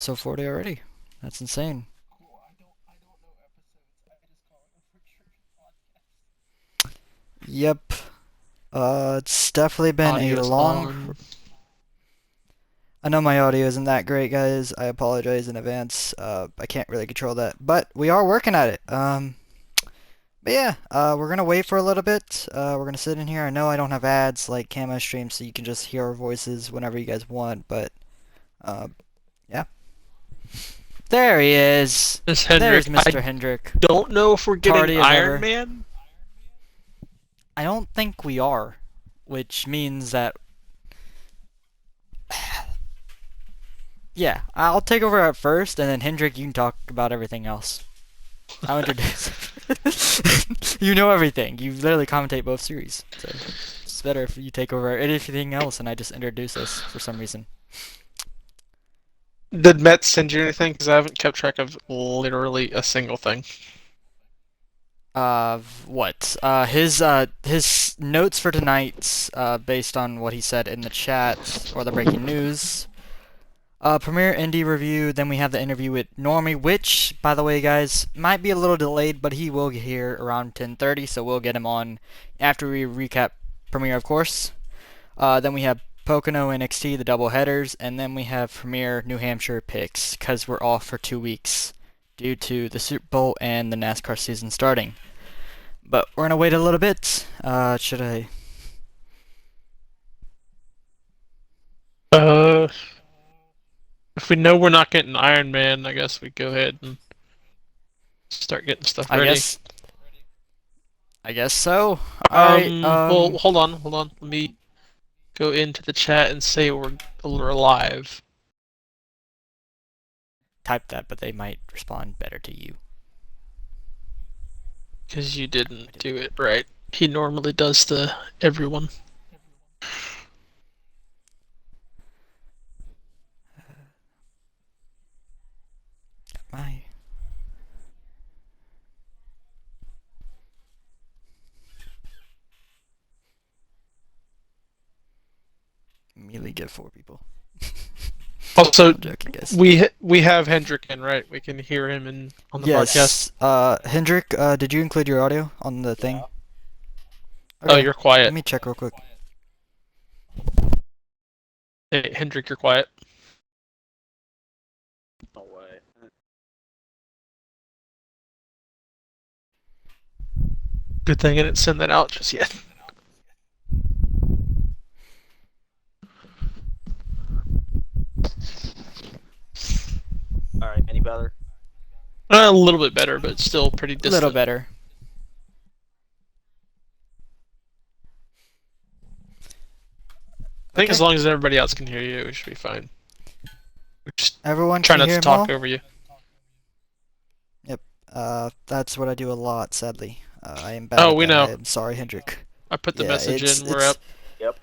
So 40 already. That's insane. Yep. It's definitely been a Audio's long. on. I know my audio isn't that great, guys. I apologize in advance. I can't really control that, but we are working at it. But yeah, we're gonna wait for a little bit. We're gonna sit in here. I know I don't have ads like Camo Stream, so you can just hear our voices whenever you guys want. But uh, yeah, there he is. Miss There's Hendrick, Mr. I Hendrick. don't know if we're getting Tardy as Iron ever. Man. I don't think we are, which means that yeah, I'll take over at first, and then Hendrik, you can talk about everything else. I'll introduce. You know everything. You literally commentate both series, so it's better if you take over anything else, and I just introduce us for some reason. Did Met send you anything? Because I haven't kept track of literally a single thing. What? His notes for tonight, based on what he said in the chat or the breaking news. Premiere Indie review, then we have the interview with Normie, which, by the way, guys, might be a little delayed, but he will get here around 10:30, so we'll get him on after we recap Premiere, of course. Then we have Pocono NXT, the double headers, and then we have Premiere New Hampshire picks, because we're off for 2 weeks due to the Super Bowl and the NASCAR season starting. But we're gonna wait a little bit. Should I? Uh, if we know we're not getting Iron Man, I guess we go ahead and start getting stuff I ready. guess. I guess so. All right. Well, hold on, hold on. Let me go into the chat and say we're live. Type that, but they might respond better to you. Because you didn't do it right. He normally does the everyone. My. Immediately get 4 people. Also, I'm joking, guys. we have Hendrick in, right? We can hear him in on the broadcast. Yes. Hendrik, did you include your audio on the thing? Oh, Okay. you're Let quiet. me check real quick. Hey, Hendrick, you're quiet. No way. Good thing I didn't send that out just yet. Alright, any better? A little bit better, but still pretty A little distant. better. I think Okay. as long as everybody else can hear you, we should be fine. We're just Everyone try can not to hear him talk all? over you. Yep. That's what I do a lot, sadly. I am bad Oh, at we that. I know. am sorry, Hendrik. I put the Yeah, message it's in. We're it's up. Yep.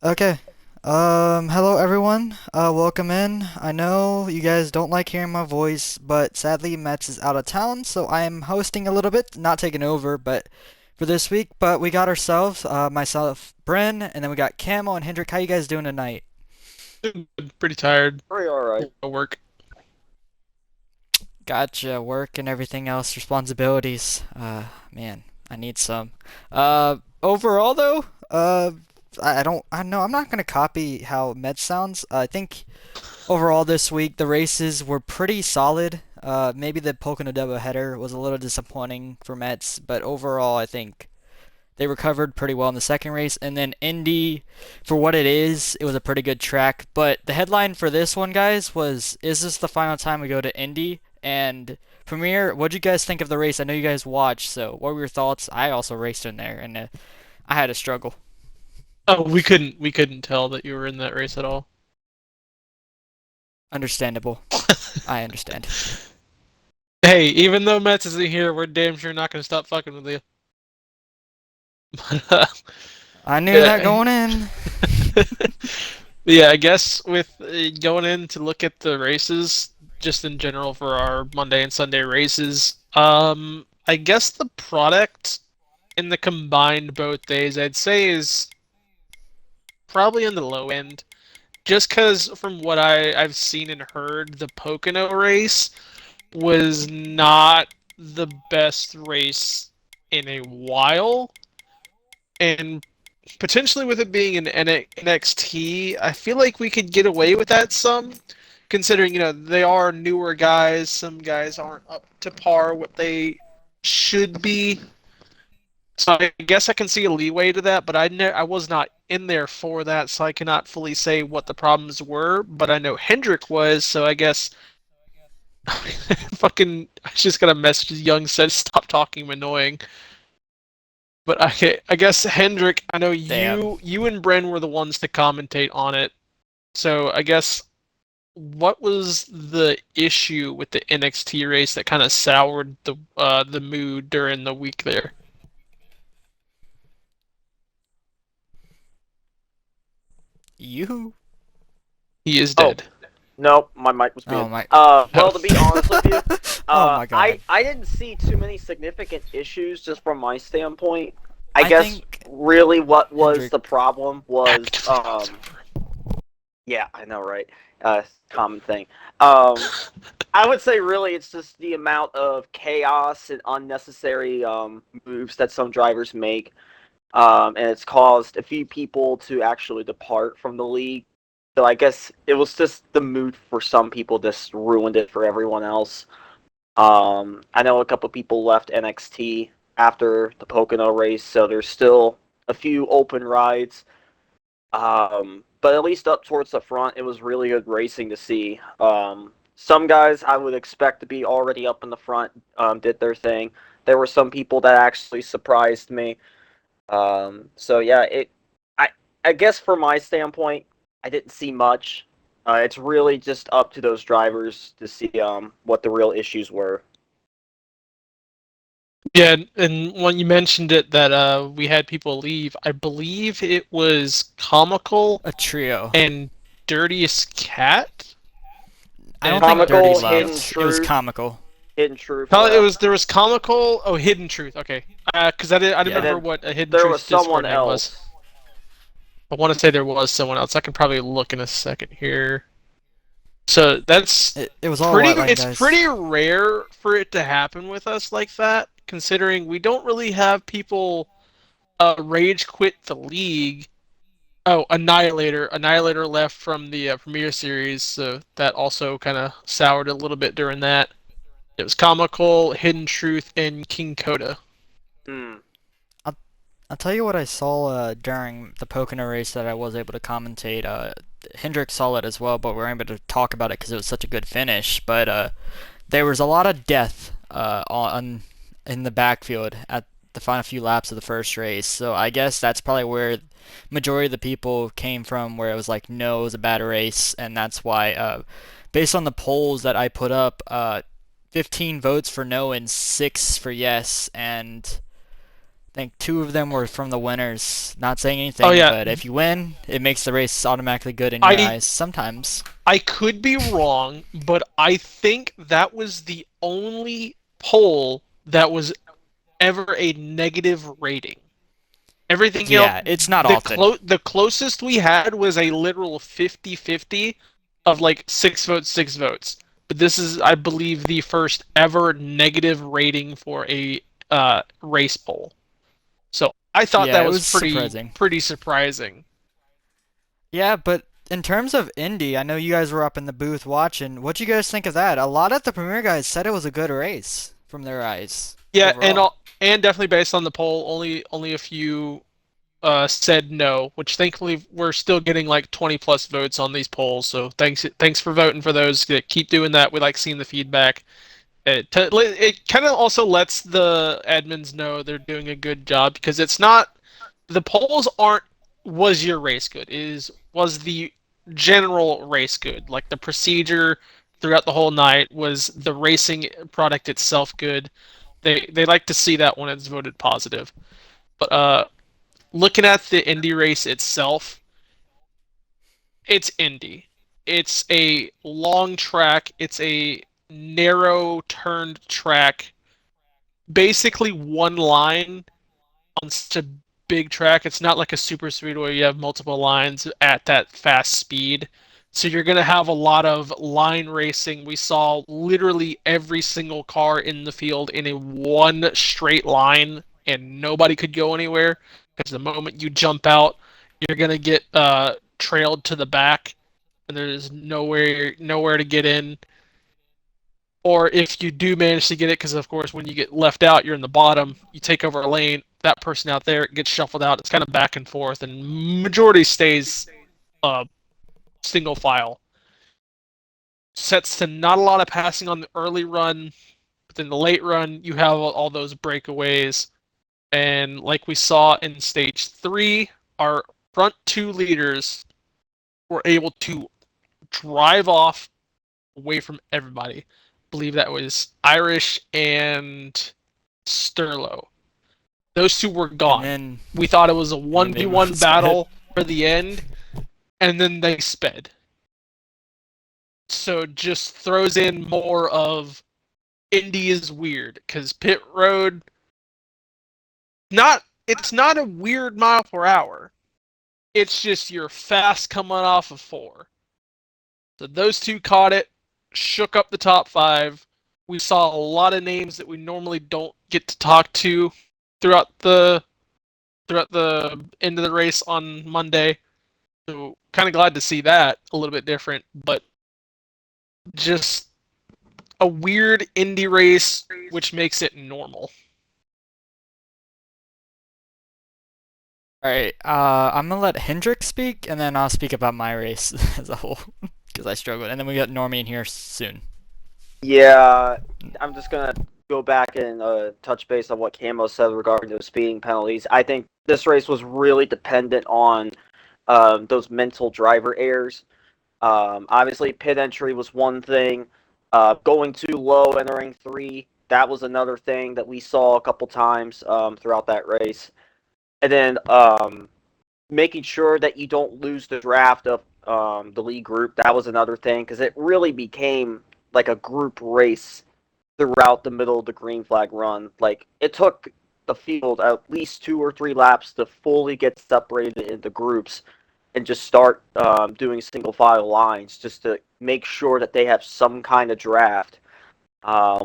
okay. Hello everyone. Welcome in. I know you guys don't like hearing my voice, but sadly Mets is out of town, so I am hosting a little bit, not taking over, but for this week. But we got ourselves, myself, Bryn, and then we got Camo and Hendrik. How you guys doing tonight? Pretty tired. Pretty alright. Work. Gotcha. Work and everything else, responsibilities. Man, I need some. Overall though, I don't. I know I'm not gonna copy how Mets sounds. I think overall this week the races were pretty solid. Maybe the Pocono double header was a little disappointing for Mets, but overall I think they recovered pretty well in the second race. And then Indy, for what it is, it was a pretty good track. But the headline for this one, guys, was "Is this the final time we go to Indy?" And Premier, what'd you guys think of the race? I know you guys watched, so what were your thoughts? I also raced in there, and I had a struggle. Oh, we couldn't tell that you were in that race at all. Understandable. I understand. Hey, even though Mets isn't here, we're damn sure not gonna stop fucking with you. I knew that Yeah. going in. Yeah, I guess with going in to look at the races, just in general for our Monday and Sunday races, I guess the product in the combined both days, I'd say is probably on the low end. just because from what I've seen and heard, the Pocono race was not the best race in a while, and potentially with it being an NXT, I feel like we could get away with that some, considering they are newer guys. Some guys aren't up to par what they should be. So I guess I can see a leeway to that, but I was not in there for that, so I cannot fully say what the problems were. But I know Hendrick was, so I guess fucking I just got a message. Young said stop talking, I'm annoying. But I guess Hendrick, I know Damn. you and Bren were the ones to commentate on it. So I guess what was the issue with the NXT race that kind of soured the mood during the week there? You? He is Oh, dead. no, my mic was Oh muted. my. Oh. Well, to be honest with you, Oh my God. I didn't see too many significant issues just from my standpoint. I I guess think really what was Hendrick. the problem was, Actively cross over. yeah, I know, right? Common thing. I would say really it's just the amount of chaos and unnecessary moves that some drivers make, and it's caused a few people to actually depart from the league. So I guess it was just the mood for some people just ruined it for everyone else. I know a couple people left NXT after the Pocono race, so there's still a few open rides. But at least up towards the front, it was really good racing to see. Some guys I would expect to be already up in the front did their thing. There were some people that actually surprised me. So yeah, I I guess from my standpoint, I didn't see much. It's really just up to those drivers to see what the real issues were. Yeah, and when you mentioned it that we had people leave, I believe it was Comical A trio. and Dirtiest Cat. I don't And think Dirty Comical, Hidden left. It was Truth, comical. Hidden Truth Probably it left, was there was Comical. Oh, Hidden Truth. Okay, because I didn't and Yeah. remember then what a Hidden there was Truth someone Discord name was. else. I want to say there was someone else. I can probably look in a second here. So that's It was all pretty. white line It's guys. pretty rare for it to happen with us like that, considering we don't really have people rage quit the league. Oh, Annihilator. Annihilator left from the Premier Series, so that also kind of soured a little bit during that. It was Comical, Hidden Truth, and King Coda. Hmm. I'll, I'll tell you what I saw during the Pocono race that I was able to commentate. Hendrick saw it as well, but we were able to talk about it because it was such a good finish. But there was a lot of death on in the backfield at the final few laps of the first race. So I guess that's probably where majority of the people came from, where it was like, no, it was a bad race, and that's why, based on the polls that I put up, 15 votes for no and 6 for yes, and I think 2 of them were from the winners. Not saying Oh anything, yeah, but if you win, it makes the race automatically good in your I eyes. Sometimes. I could be wrong, but I think that was the only poll that was ever a negative rating. Everything else, Yeah, it's not often. the closest we had was a literal 50-50 of like 6 votes, 6 votes. But this is, I believe, the first ever negative rating for a race poll. So I thought Yeah, that it was was pretty surprising. pretty surprising. Yeah, but in terms of Indy, I know you guys were up in the booth watching. What do you guys think of that? A lot of the Premier guys said it was a good race from their eyes Yeah, overall. and definitely based on the poll, only a few said no, which thankfully we're still getting like 20 plus votes on these polls. So thanks for voting for those. Keep doing that. We like seeing the feedback. It kind of also lets the admins know they're doing a good job because it's not the polls aren't was your race good, it is was the general race good, like the procedure throughout the whole night, was the racing product itself good. They like to see that when it's voted positive. But looking at the Indy race itself, it's Indy. It's a long track. It's a narrow turned track. Basically one line on such a big track. It's not like a super speed where you have multiple lines at that fast speed. So you're going to have a lot of line racing. We saw literally every single car in the field in a one straight line, and nobody could go anywhere because the moment you jump out, you're going to get trailed to the back, and there's nowhere to get in. Or if you do manage to get it, because of course when you get left out, you're in the bottom. You take over a lane, that person out there gets shuffled out. It's kind of back and forth, and majority stays uh, single file. Sets to not a lot of passing on the early run, but then the late run, you have all those breakaways. And like we saw in stage 3, our front 2 leaders were able to drive off away from everybody. I believe that was Irish and Sterlo. Those 2 were And gone. then We thought it was a they 1v1 both battle for the end, and then they sped. So just throws in more of Indy is weird, because pit road, it's not a weird mile per hour. It's just you're fast coming off of 4. So those 2 caught it, shook up the top 5. We saw a lot of names that we normally don't get to talk to throughout the end of the race on Monday. So kind of glad to see that, a little bit different, but just a weird indie race, which makes it normal. All right, I'm gonna let Hendrik speak, and then I'll speak about my race as a whole, because I struggled. And then we got Normie in here soon. Yeah, I'm just gonna go back and touch base on what Camo said regarding those speeding penalties. I think this race was really dependent on those mental driver errors. Obviously, pit entry was one thing. Going too low, entering 3, that was another thing that we saw a couple times throughout that race. And then making sure that you don't lose the draft of the lead group, that was another thing, because it really became like a group race throughout the middle of the green flag run. Like, it took the field at least 2 or 3 laps to fully get separated into groups and just start doing single file lines just to make sure that they have some kind of draft,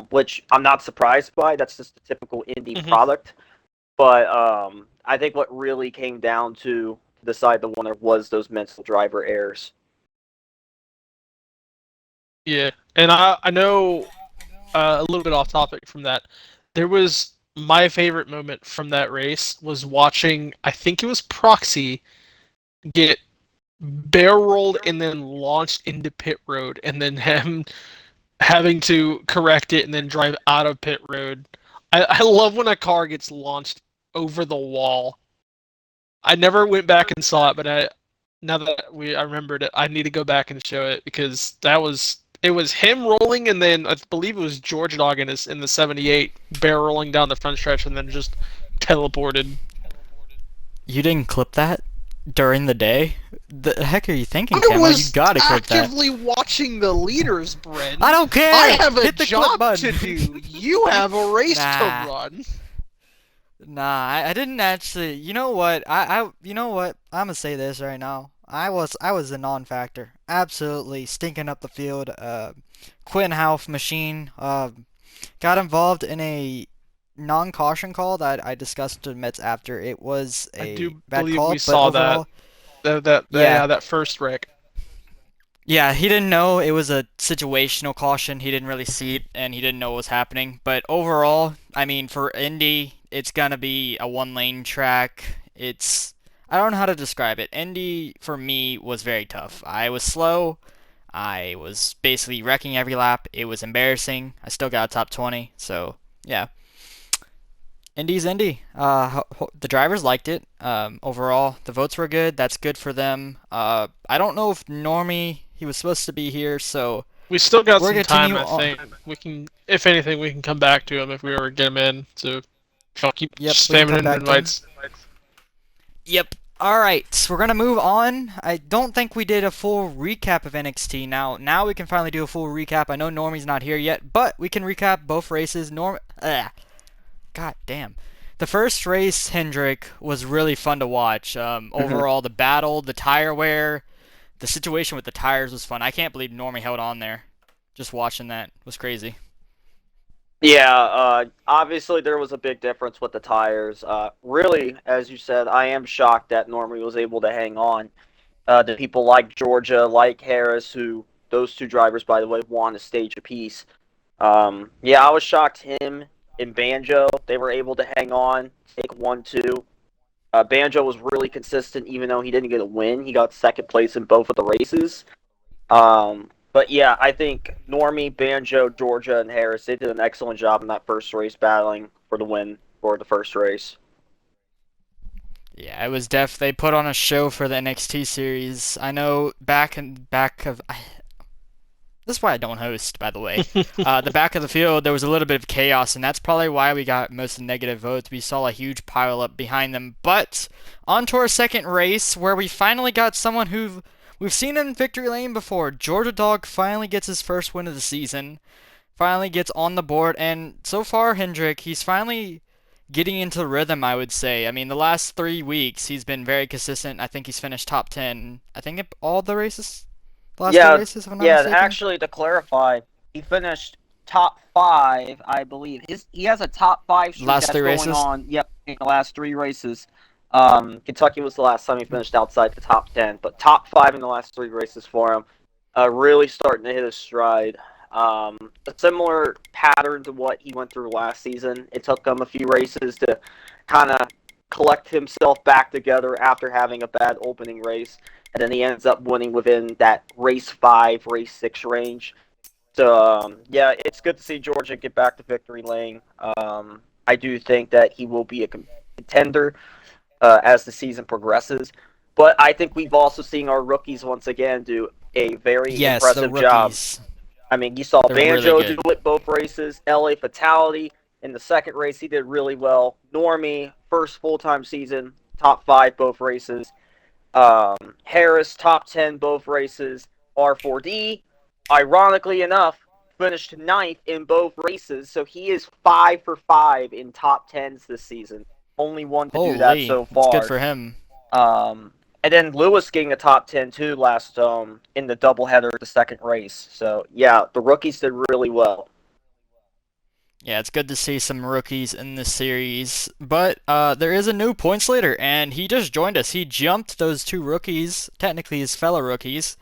which I'm not surprised by. That's just a typical indie product. But I think what really came down to decide the winner was those mental driver errors. Yeah, and I know a little bit off topic from that. There was my favorite moment from that race was watching, I think it was Proxy, get barrel rolled and then launched into pit road, and then him having to correct it and then drive out of pit road. I love when a car gets launched over the wall. I never went back and saw it, but now that I remembered it, I need to go back and show it, because it was him rolling, and then I believe it was George Dog in the 78 barrel rolling down the front stretch and then just teleported. You didn't clip that during the day? The heck are you thinking, I Camo? You was gotta clip that. actively watching the leaders, Brent. I don't care. I have a Hit the clip job button. to do. You have a race Nah. to run. Nah, I didn't actually. You know what? you know what? I'm gonna say this right now. I was a non-factor. Absolutely stinking up the field. Quinn Half machine. Got involved in a non-caution call that I discussed to Mets after. It was I a do bad believe call, we but saw that. overall, yeah. That first wreck. Yeah, he didn't know it was a situational caution. He didn't really see it, and he didn't know what was happening. But overall, I mean, for Indy, it's gonna be a one-lane track. I don't know how to describe it. Indy, for me, was very tough. I was slow. I was basically wrecking every lap. It was embarrassing. I still got a top 20, so yeah. Indy's Indy. The drivers liked it. Overall, the votes were good. That's good for them. I don't know if Normie, he was supposed to be here, so We still got we're some gonna time, continue I on. think. We can, if anything, we can come back to him if we ever get him in. So I'll keep Yep, we can spamming come him back to him. invites. Yep. Alright, so we're gonna move on. I don't think we did a full recap of NXT. Now we can finally do a full recap. I know Normie's not here yet, but we can recap both races. God damn. the first race, Hendrick, was really fun to watch. Hmm. Overall, the battle, the tire wear, the situation with the tires was fun. I can't believe Normie held on there. Just watching that was crazy. Yeah, obviously there was a big difference with the tires. Really, as you said, I am shocked that Normie was able to hang on. The people like Georgia, like Harris, who those two drivers, by the way, won a stage apiece. Yeah, I was shocked him and Banjo, they were able to hang on, take 1-2. Banjo was really consistent, even though he didn't get a win. He got second place in both of the races. But yeah, I think Normie, Banjo, Georgia, and Harris, they did an excellent job in that first race battling for the win for the first race. Yeah, it was they put on a show for the NXT series. I know back of this is why I don't host, by the way. The back of the field, there was a little bit of chaos, and that's probably why we got most of the negative votes. We saw a huge pile up behind them. But on to our second race, where we finally got someone who we've seen in victory lane before. Georgia Dog finally gets his first win of the season. Finally gets on the board, and so far, Hendrick, he's finally getting into the rhythm, I would say. I mean, the last 3 weeks, he's been very consistent. I think he's finished top 10. I think in all the races, the last three Yeah, races, if I'm not yeah. mistaken. Actually, to clarify, he finished top five, I believe. He has a top five streak Last that's three going races. on. Yep, in the last three races. Kentucky was the last time he finished outside the top 10, but top five in the last three races for him. Really starting to hit his stride. A similar pattern to what he went through last season. It took him a few races to kind of collect himself back together after having a bad opening race, and then he ends up winning within that race five, race six range. So yeah, it's good to see Georgia get back to victory lane. I do think that he will be a contender as the season progresses, but I think we've also seen our rookies once again do a very Yes, the impressive job. rookies. I mean, you saw They're really Banjo do good. it both races. LA Fatality in the second race, he did really well. Normie, first full time season, top five both races. Harris, top 10 both races. R4D, ironically enough, finished ninth in both races, so he is 5 for 5 in top tens this season. Only one to do that Holy, so that's good far. for him. And then Lewis getting a top 10 too last in the doubleheader, the second race. So yeah, the rookies did really well. Yeah, it's good to see some rookies in this series. But there is a new points leader, and he just joined us. He jumped those two rookies, technically his fellow rookies.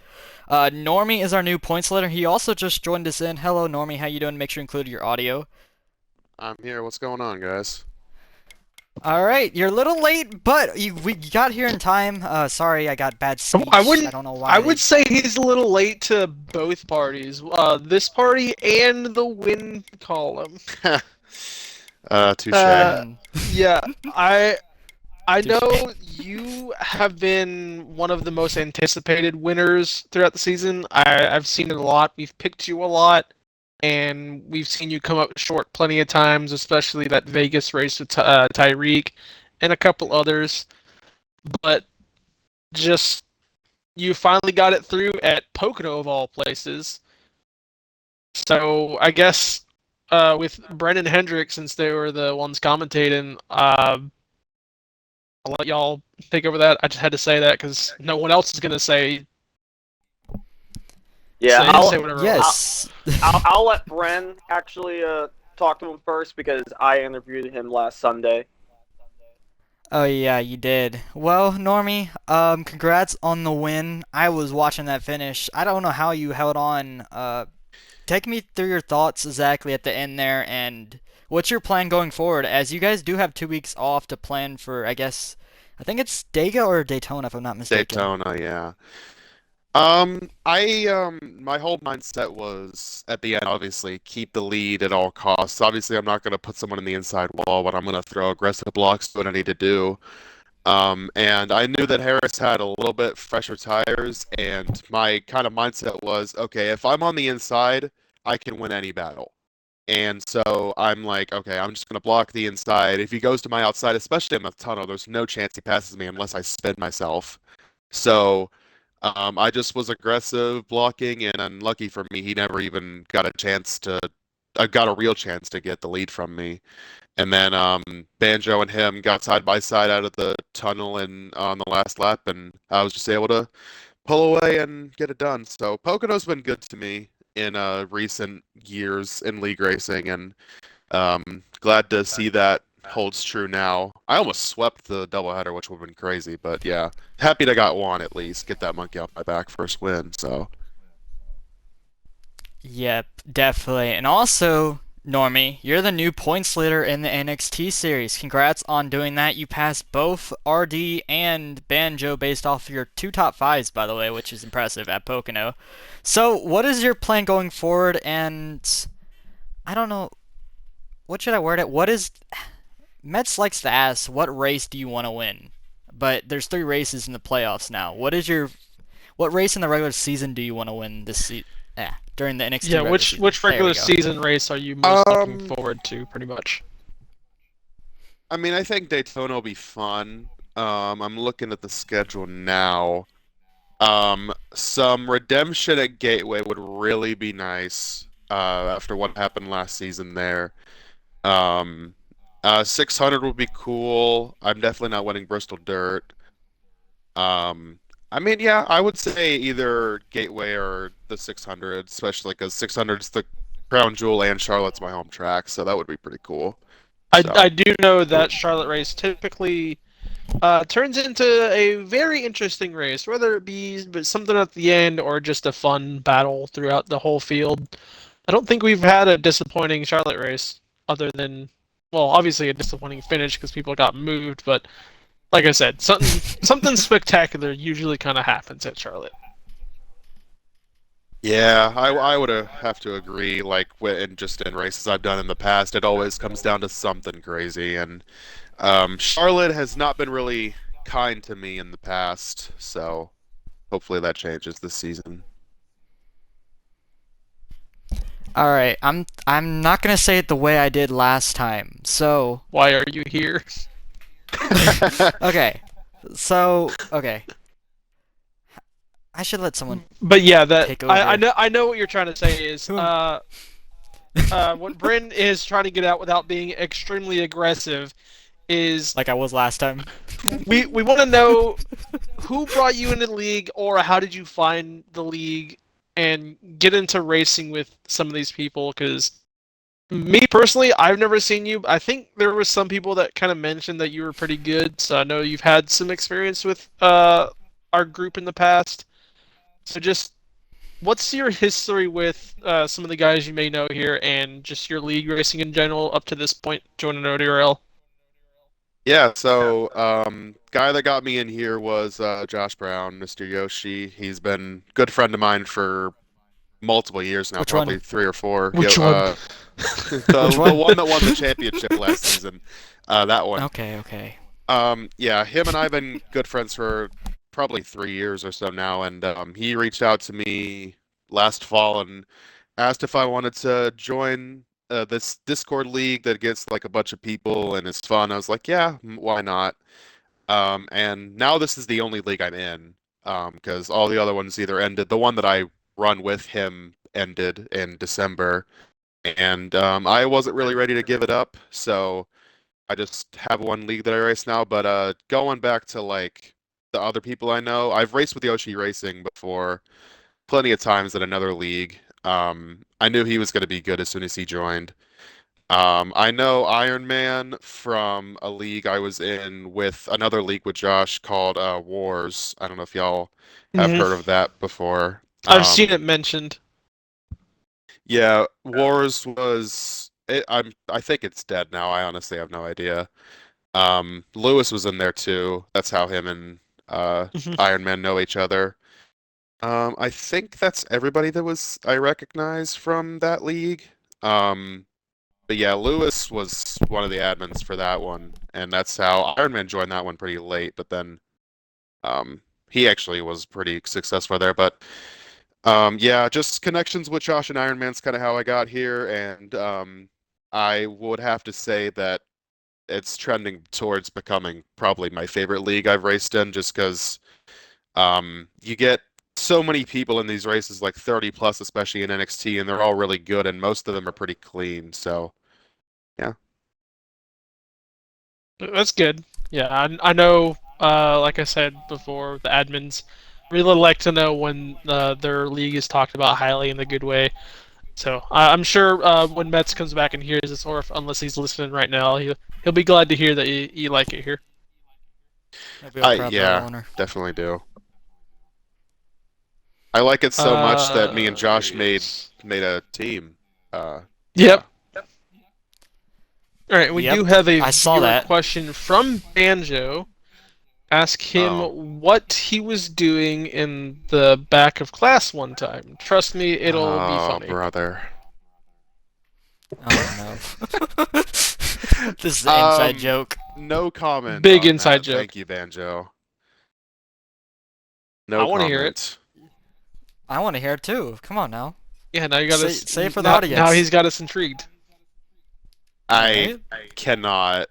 Normie is our new points leader. He also just joined us in. Hello, Normie. How you doing? Make sure you include your audio. I'm here. What's going on, guys? All right, you're a little late, but we got here in time. Sorry, I got bad I speech. I wouldn't. don't know I why would they. say he's a little late to both parties. This party and the win column. Touche. Uh, Hmm. yeah, I Touche. know you have been one of the most anticipated winners throughout the season. I've seen it a lot. We've picked you a lot, and we've seen you come up short plenty of times, especially that Vegas race with Tyreek and a couple others. But just you finally got it through at Pocono of all places. So I guess with Brennan Hendrick, since they were the ones commentating, I'll let y'all take over that. I just had to say that because no one else is gonna Yeah, say whatever else. Yes. I'll let Bren actually talk to him first because I interviewed him last Sunday. Oh yeah, you did. Well, Normie, congrats on the win. I was watching that finish. I don't know how you held on. Take me through your thoughts exactly at the end there, and what's your plan going forward? As you guys do have 2 weeks off to plan for, I think it's Dega or Daytona, if I'm not mistaken. Daytona, yeah. My whole mindset was at the end, obviously, keep the lead at all costs. Obviously, I'm not going to put someone in the inside wall, but I'm going to throw aggressive blocks to what I need to do. And I knew that Harris had a little bit fresher tires, and my kind of mindset was, okay, if I'm on the inside, I can win any battle. And so I'm like, okay, I'm just going to block the inside. If he goes to my outside, especially in the tunnel, there's no chance he passes me unless I spin myself. So I just was aggressive blocking, and unlucky for me, he never even got a chance to I got a real chance to get the lead from me. And then Banjo and him got side by side out of the tunnel and on the last lap, and I was just able to pull away and get it done. So Pocono's been good to me in recent years in league racing, and glad to see that holds true now. I almost swept the doubleheader, which would have been crazy, but yeah, happy to got one at least. Get that monkey off my back first win. So Yep, definitely. And also, Normie, you're the new points leader in the NXT series. Congrats on doing that. You passed both RD and Banjo based off your two top fives, by the way, which is impressive at Pocono. So, what is your plan going forward? And I don't know, what should I word it? What is Mets likes to ask, what race do you want to win? But there's three races in the playoffs now. What race in the regular season do you want to win this season? Yeah, during the NXT Yeah, regular season. which There we regular go. season race are you most looking um, forward to, pretty much? I mean, I think Daytona will be fun. I'm looking at the schedule now. Some redemption at Gateway would really be nice. After what happened last season there. Um, 600 would be cool. I'm definitely not winning Bristol Dirt. Um, I mean, yeah, I would say either Gateway or the 600, especially because 600's the crown jewel and Charlotte's my home track, so that would be pretty cool. I So, do know that Charlotte race typically turns into a very interesting race, whether it be something at the end or just a fun battle throughout the whole field. I don't think we've had a disappointing Charlotte race, other than, well, obviously a disappointing finish because people got moved. But like I said, something spectacular usually kind of happens at Charlotte. yeah, I would have to agree. Like, just in races I've done in the past, it always comes down to something crazy, and Charlotte has not been really kind to me in the past, so hopefully that changes this season. All right, I'm not gonna say it the way I did last time. So, Why are you here? okay, okay, I should let someone But yeah, that take I over. I know what you're trying to say is Who? what Bryn is trying to get out without being extremely aggressive is Like I was last time. we want to know who brought you into the league, or how did you find the league and get into racing with some of these people? Because me personally, I've never seen you. I think there were some people that kind of mentioned that you were pretty good, so I know you've had some experience with our group in the past. So just what's your history with some of the guys you may know here, and just your league racing in general up to this point, joining ODRL? Yeah, so guy that got me in here was Josh Brown, Mr. Yoshi. He's been a good friend of mine for multiple years now, Which one? probably 3 or 4. Which one? Which The one? one that won the championship last season, that one. Okay, okay. Yeah, him and I have been good friends for probably 3 years or so now, and he reached out to me last fall and asked if I wanted to join this Discord league that gets like a bunch of people and it's fun. I was like, yeah, why not? And now this is the only league I'm in, because all the other ones either ended. The one that I run with him ended in December, and I wasn't really ready to give it up, so I just have one league that I race now. But going back to like the other people I know, I've raced with Yoshi Racing before, plenty of times in another league. I knew he was going to be good as soon as he joined. I know Iron Man from a league I was in with another league with Josh called Wars. I don't know if y'all have Hmm. heard of that before. I've seen it mentioned. Yeah, Wars was. I think it's dead now. I honestly have no idea. Lewis was in there too. That's how him and Hmm. Iron Man know each other. I think that's everybody that was I recognize from that league. Um, but yeah, Lewis was one of the admins for that one, and that's how Iron Man joined that one pretty late. But then he actually was pretty successful there. But yeah, just connections with Josh and Iron Man's kind of how I got here, and I would have to say that it's trending towards becoming probably my favorite league I've raced in, just because you get so many people in these races, like 30 plus, especially in NXT, and they're all really good, and most of them are pretty clean. So yeah. That's good. Yeah, I know. Like I said before, the admins really like to know when their league is talked about highly in a good way. So I'm sure when Mets comes back and hears this, or unless he's listening right now, he'll be glad to hear that you like it here. I'll be a proud little Yeah, owner. definitely do. I like it so much that me and Josh made Yes. made a team. Yep. Yeah. All right, we Yep, do have a I saw viewer that. question from Banjo. Ask him Oh, what he was doing in the back of class one time. Trust me, it'll be oh, funny. brother. Oh no. This is an inside Um, joke. no comment Big on inside that. joke. Thank you, Banjo. I No want to hear it. comment. I want to hear it too. Come on now. Yeah, now you got us. Say it for the Now audience. he's got us intrigued. All I right. cannot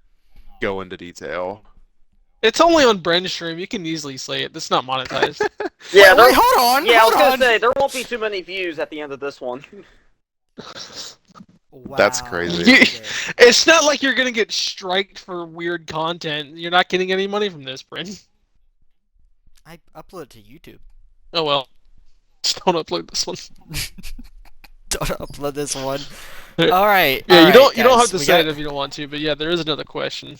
go into detail. It's only on Bren's stream. You can easily say it. It's not monetized. Yeah, Wait, hold on. yeah, I was Hold gonna on. say there won't be too many views at the end of this one. That's Wow. crazy. Okay. It's not like you're gonna get striked for weird content. You're not getting any money from this, Bren. I upload it to YouTube. Oh well. Just don't upload this one. Don't upload this one. Yeah, All right. you All right, don't have guys. to say it if you don't want to, but yeah, there is another question.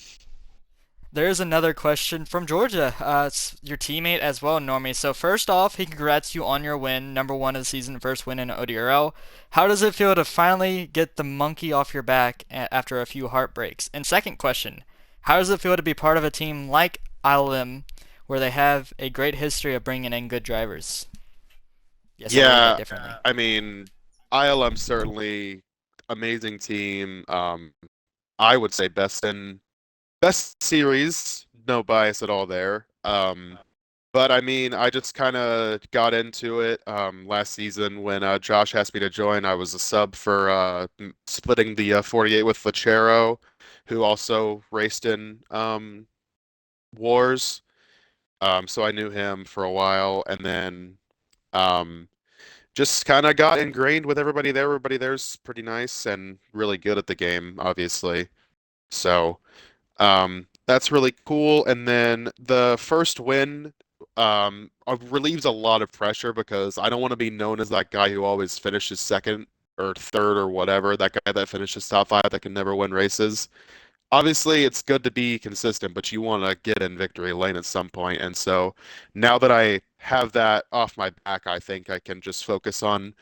There's another question from Georgia. It's your teammate as well, Normie. So first off, he congrats you on your win, #1 of the season, first win in ODRL. How does it feel to finally get the monkey off your back after a few heartbreaks? And second question, how does it feel to be part of a team like ILM, where they have a great history of bringing in good drivers? Yes, I worded that Yeah, differently. I mean, ILM certainly amazing team. I would say best series, no bias at all there. But I mean, I just kind of got into it last season when Josh asked me to join. I was a sub for splitting the 48 with Lachero, who also raced in Wars. So I knew him for a while, and then um, just kind of got ingrained with everybody there. Everybody there's pretty nice and really good at the game, obviously. So. That's really cool. And then the first win relieves a lot of pressure because I don't want to be known as that guy who always finishes second or third or whatever, that guy that finishes top five that can never win races. Obviously, it's good to be consistent, but you want to get in victory lane at some point. And so now that I have that off my back, I think I can just focus on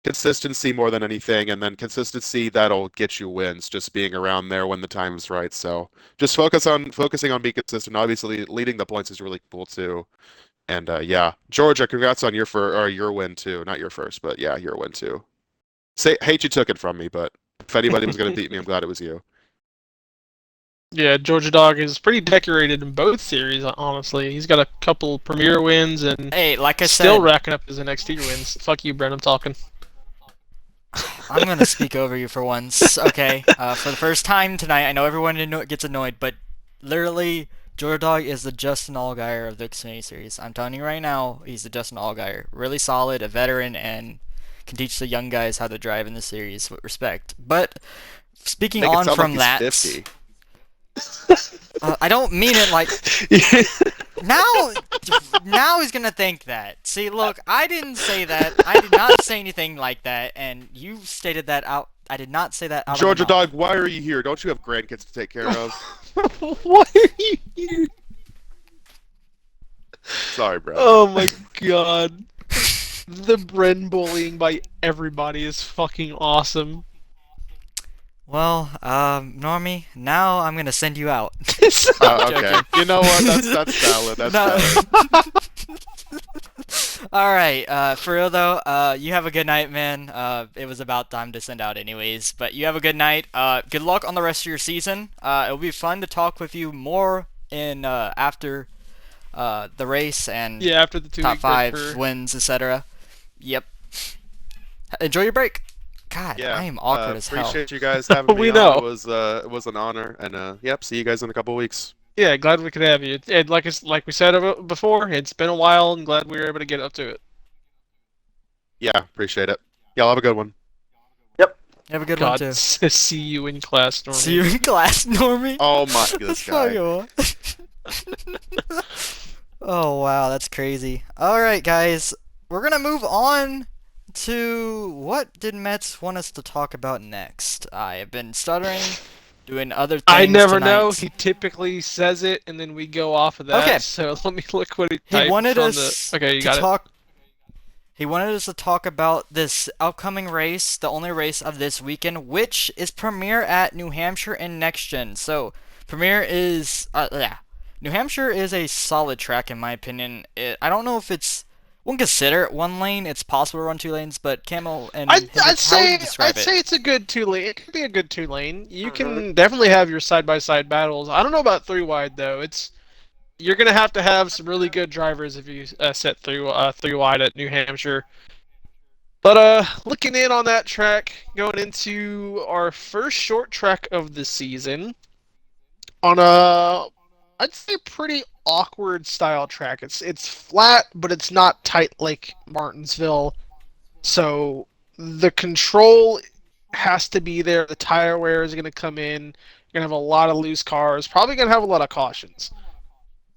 consistency more than anything, and then consistency that'll get you wins, just being around there when the time is right. So just focusing on being consistent. Obviously, leading the points is really cool too. And yeah, Georgia, congrats on your win too. Not your first, but yeah, your win too. Hate you took it from me, but if anybody was gonna beat me, I'm glad it was you. Yeah, Georgia Dog is pretty decorated in both series, honestly. He's got a couple premier wins and Hey, like I still said, racking up his NXT wins. Fuck you, Brent, I'm talking. I'm gonna speak over you for once, okay? For the first time tonight, I know everyone gets annoyed, but literally, Jordan Dog is the Justin Allgaier of the Xfinity Series. I'm telling you right now, he's the Justin Allgaier. Really solid, a veteran, and can teach the young guys how to drive in the series with respect. But speaking Make it on sound from like that, he's 50. I don't mean it like now. Now he's gonna think that. See, look, I didn't say that. I did not say anything like that, and you stated that out. I did not say that out of Georgia my mouth. Dog, why are you here? Don't you have grandkids to take care of? Why are you here? Sorry, bro. Oh my god. The Bren bullying by everybody is fucking awesome. Well, Normie, now I'm gonna send you out. Okay. joking. You know what? That's valid. That's No. valid. All right. For real though, you have a good night, man. It was about time to send out anyways, but you have a good night. Good luck on the rest of your season. It'll be fun to talk with you more in after the race and Yeah, after the 2 top week break five for... wins, etc. Yep. Enjoy your break. God, Yeah. I am awkward as hell. Appreciate you guys having me We on. know. It was an honor, and yep. See you guys in a couple weeks. Yeah, glad we could have you. And like we said before, it's been a while and glad we were able to get up to it. Yeah, appreciate it. Y'all have a good one. Yep. Have a good one God, too. see you in class, See you Normie. in class, Normie. Oh my, this guy. Oh wow, that's crazy. All right, guys, we're gonna move on to what did Mets want us to talk about next. I have been stuttering, doing other I things never know. tonight. He typically says it, and then we go off of Okay, that. So let me look what he he typed wanted from the. us Okay, you to got it. talk. He wanted us to talk about this upcoming race, the only race of this weekend, which is Premier at New Hampshire and Next Gen. So, Premier is, New Hampshire is a solid track in my opinion. I don't know if it's, wouldn't consider it one lane. It's possible to run two lanes, but Camel I'd, and I'd Hendricks, how would say you describe I'd it? say it's a good two lane. It could be a good two lane. You Hmm. can definitely have your side by side battles. I don't know about three wide though. It's you're gonna have some really good drivers if you set three wide at New Hampshire. But looking in on that track, going into our first short track of the season on a I'd say pretty awkward style track. It's flat, but it's not tight like Martinsville. So the control has to be there. The tire wear is going to come in. You're going to have a lot of loose cars. Probably going to have a lot of cautions.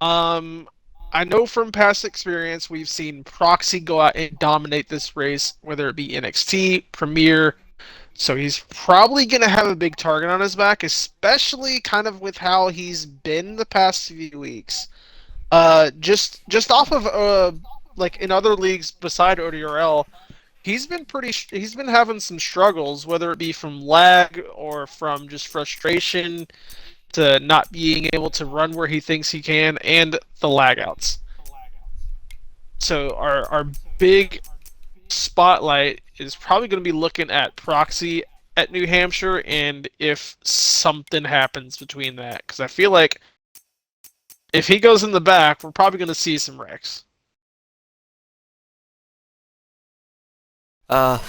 Um, I know from past experience we've seen Proxy go out and dominate this race, whether it be NXT, Premier. So he's probably going to have a big target on his back, especially kind of with how he's been the past few weeks. Just off of like in other leagues beside ODRL, he's been having some struggles, whether it be from lag or from just frustration to not being able to run where he thinks he can, and the lag outs. So our big spotlight is probably going to be looking at Proxy at New Hampshire, and if something happens between that, because I feel like if he goes in the back, we're probably going to see some wrecks.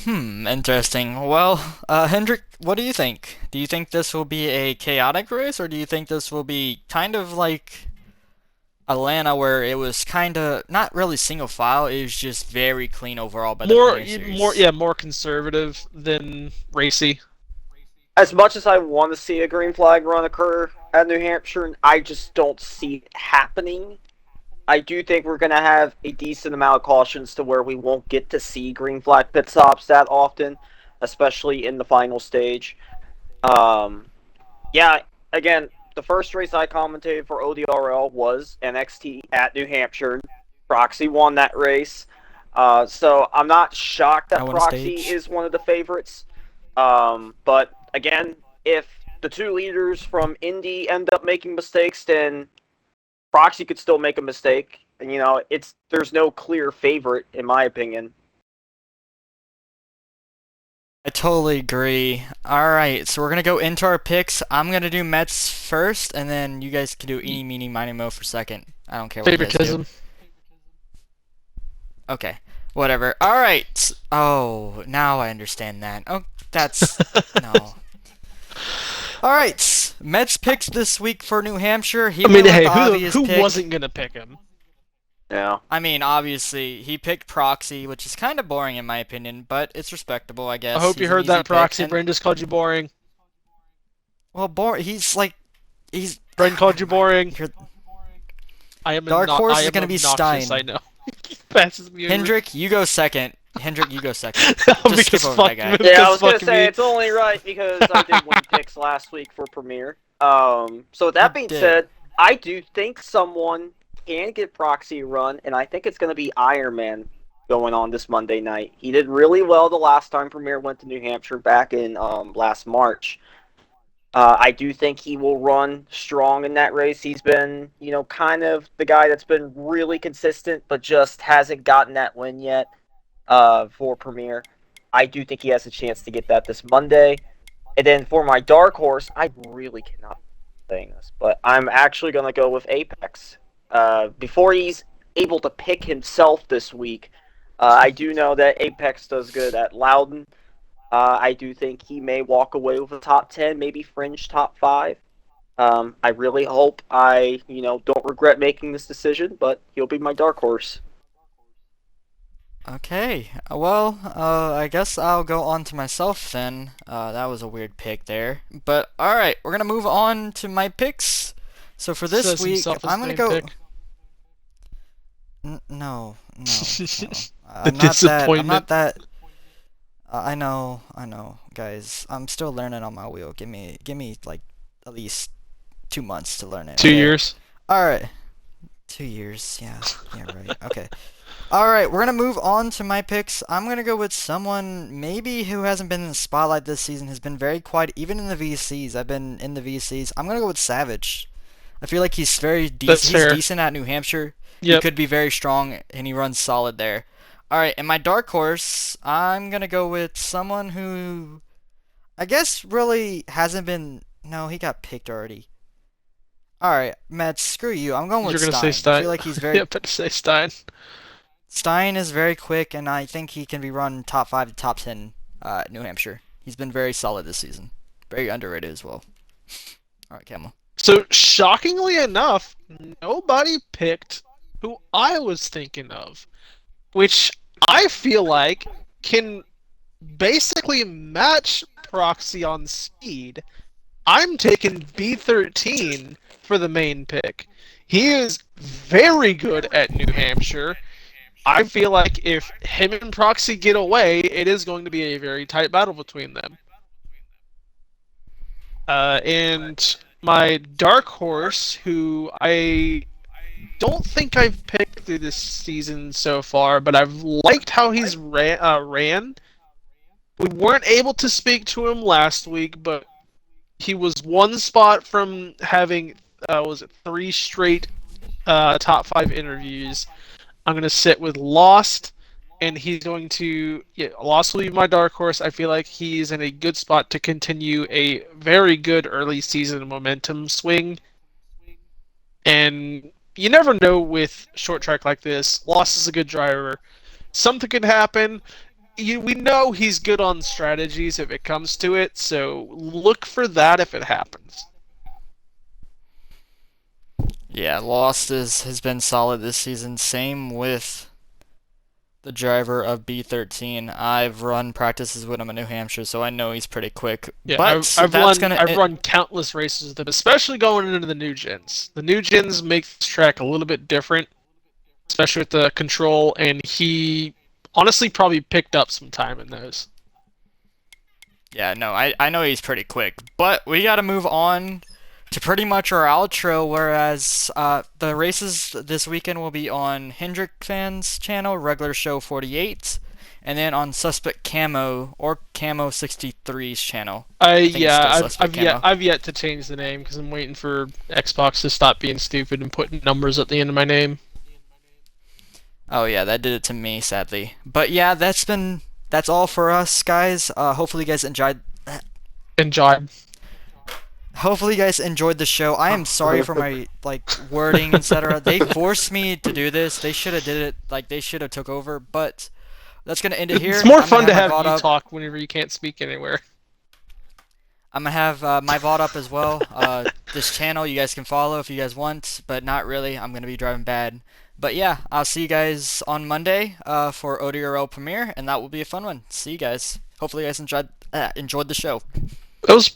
Interesting. Well, Hendrick, what do you think? Do you think this will be a chaotic race, or do you think this will be kind of like Atlanta, where it was kind of not really single file, it was just very clean overall by the Premier Series? More conservative than racy. As much as I want to see a green flag run occur at New Hampshire, I just don't see it happening. I do think we're going to have a decent amount of cautions to where we won't get to see green flag pit stops that often, especially in the final stage. Um, yeah, again, the first race I commentated for ODRL was NXT at New Hampshire. Proxy won that race. So I'm not shocked I that won a Proxy stage. is one of the favorites. But again, if the two leaders from Indy end up making mistakes, then Proxy could still make a mistake. And, there's no clear favorite, in my opinion. I totally agree. Alright, so we're gonna go into our picks. I'm gonna do Mets first, and then you guys can do eeny, meeny, miny, mo for second. I don't care what you guys do. Favoritism. Okay, whatever. Alright. Oh, now I understand that. Oh, that's... no. Alright, Mets picks this week for New Hampshire. He I mean, went with hey, the obvious who pick. wasn't gonna pick him? Yeah. I mean, obviously, he picked Proxy, which is kind of boring in my opinion, but it's respectable, I guess. I hope He's you an heard easy that, pick. Proxy. And, Bren just called you boring. well, he's like, he's... Bren called you boring. You're- I am Dark Horse I is am gonna be obnoxious. Stein. I know. Passes me over. Hendrick, you go second. Hendrick, you go second. Because Just skip over fuck, that guy. because Yeah, I was going fuck to say, me. it's only right because I did win picks last week for Premier. So with that You being did. said, I do think someone can get Proxy a run, and I think it's going to be Iron Man going on this Monday night. He did really well the last time Premier went to New Hampshire back in last March. I do think he will run strong in that race. He's been, kind of the guy that's been really consistent, but just hasn't gotten that win yet for Premier. I do think he has a chance to get that this Monday. And then for my dark horse, I really cannot saying this, but I'm actually going to go with Apex. Before he's able to pick himself this week, I do know that Apex does good at Loudon. I do think he may walk away with a top 10, maybe fringe top 5. I really hope I, don't regret making this decision, but he'll be my dark horse. Okay, well, I guess I'll go on to myself then. That was a weird pick there. But alright, we're gonna move on to my picks. So for this Says week, himself as I'm gonna main go. pick. No, no, no. The I'm not that. I'm disappointment. not that. I know, guys. I'm still learning on my wheel. Give me like at least 2 months to learn it. Two Okay. years. All right. 2 years. Yeah. Yeah. Right. Okay. All right. We're gonna move on to my picks. I'm gonna go with someone maybe who hasn't been in the spotlight this season. Has been very quiet, even in the VCs. I've been in the VCs. I'm gonna go with Savage. I feel like he's very That's decent. He's fair. decent at New Hampshire. He Yep. could be very strong, and he runs solid there. All right, and my dark horse, I'm gonna go with someone who I guess really hasn't been. No, he got picked already. All right, Matt, screw you. I'm going with You're gonna say Stein. I Stein. feel like he's very. Yep, better say Stein. Stein is very quick, and I think he can be run top 5 to top 10 at New Hampshire. He's been very solid this season. Very underrated as well. All right, Camel. So shockingly enough, nobody picked who I was thinking of, which I feel like can basically match Proxy on speed. I'm taking B13 for the main pick. He is very good at New Hampshire. I feel like if him and Proxy get away, it is going to be a very tight battle between them. And my dark horse, who I don't think I've picked through this season so far, but I've liked how he's ran. We weren't able to speak to him last week, but he was one spot from having was it 3 straight top 5 interviews. I'm gonna sit with Lost, and he's going to Lost will be my dark horse. I feel like he's in a good spot to continue a very good early season momentum swing. And you never know with short track like this. Lost is a good driver. Something could happen. We know he's good on strategies if it comes to it, so look for that if it happens. Yeah, Lost has been solid this season. Same with the driver of B13. I've run practices with him in New Hampshire, so I know he's pretty quick. Yeah, But I've that's run gonna. I've run countless races with them, especially going into the new gens. The new gens make this track a little bit different, especially with the control, and he honestly probably picked up some time in those. Yeah, no, I know he's pretty quick. But we gotta move on to pretty much our outro, whereas the races this weekend will be on Hendrick Fans channel, regular show 48, and then on Suspect Camo or Camo 63's channel. I think it's still Suspect Camo. I've yet to change the name because I'm waiting for Xbox to stop being stupid and putting numbers at the end of my name. Oh yeah, that did it to me, sadly. But yeah, that's all for us, guys. Hopefully you guys enjoyed. Enjoy. Hopefully you guys enjoyed the show. I am sorry for my wording, etc. They forced me to do this. They should have did it. They should have took over. But that's gonna end it here. It's more I'm gonna fun to my have VOD you up. talk whenever you can't speak anywhere. I'm gonna have my VOD up as well. This channel you guys can follow if you guys want, but not really. I'm gonna be driving bad. But yeah, I'll see you guys on Monday for ODRL premiere, and that will be a fun one. See you guys. Hopefully you guys enjoyed the show. It was